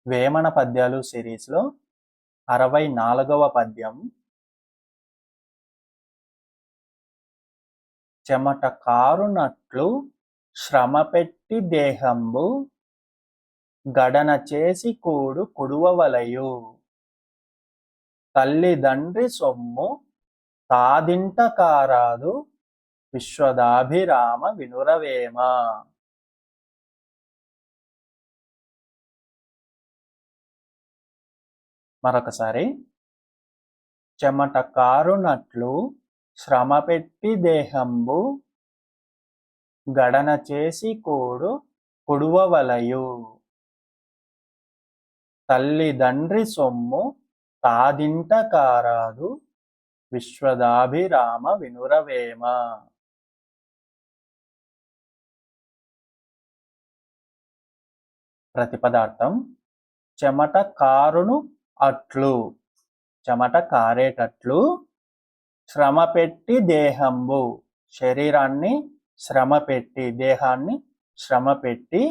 వేమన పద్యాలు సిరీస్లో 64వ పద్యం. చెమట కారునట్లు శ్రమపెట్టి దేహంబు గడన చేసి కూడు కుడువవలయు. తల్లిదండ్రి సొమ్ము తాదింట కారాదు విశ్వదాభిరామ వినురవేమ. మరొకసారి. చెమట కారునట్లు శ్రమపెట్టి దేహంబు గడన చేసి కూడు కుడువవలయు. తల్లిదండ్రి సొమ్ము తాదింట కారాదు విశ్వదాభిరామ వినురవేమ. ప్రతిపదార్థం. చెమట కారును అట్లు, చెమట కారేటట్లు, శ్రమపెట్టి దేహంబు, శరీరాన్ని శ్రమపెట్టి, దేహాన్ని శ్రమపెట్టి,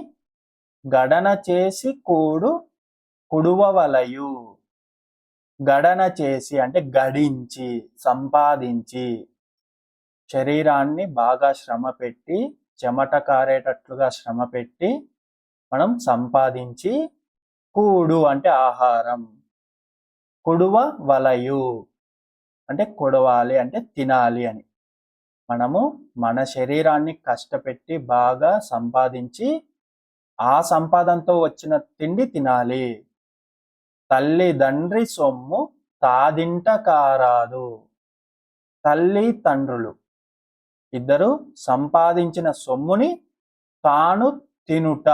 గడన చేసి కూడు కుడువవలయు. గడన చేసి అంటే గడించి, సంపాదించి, శరీరాన్ని బాగా శ్రమపెట్టి, చెమట కారేటట్లుగా శ్రమపెట్టి మనం సంపాదించి, కూడు అంటే ఆహారం, కుడువ వలయు అంటే కొడవాలి అంటే తినాలి అని. మనము మన శరీరాన్ని కష్టపెట్టి బాగా సంపాదించి ఆ సంపాదనతో వచ్చిన తిండి తినాలి. తల్లిదండ్రి సొమ్ము తాదింట కారాదు. తల్లి తండ్రులు ఇద్దరు సంపాదించిన సొమ్ముని తాను తినుట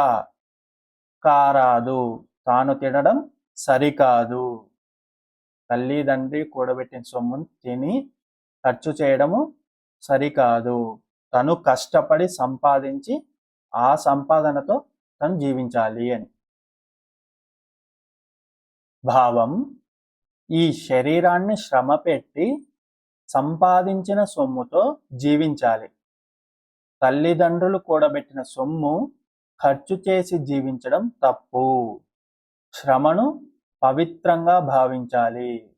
కారాదు, తాను తినడం సరికాదు. తల్లిదండ్రి కూడబెట్టిన సొమ్మును తిని ఖర్చు చేయడము సరికాదు. తను కష్టపడి సంపాదించి ఆ సంపాదనతో తను జీవించాలి అని. భావం. ఈ శరీరాన్ని శ్రమపెట్టి సంపాదించిన సొమ్ముతో జీవించాలి. తల్లిదండ్రులు కూడబెట్టిన సొమ్ము ఖర్చు చేసి జీవించడం తప్పు. శ్రమను పవిత్రంగా భావించాలి.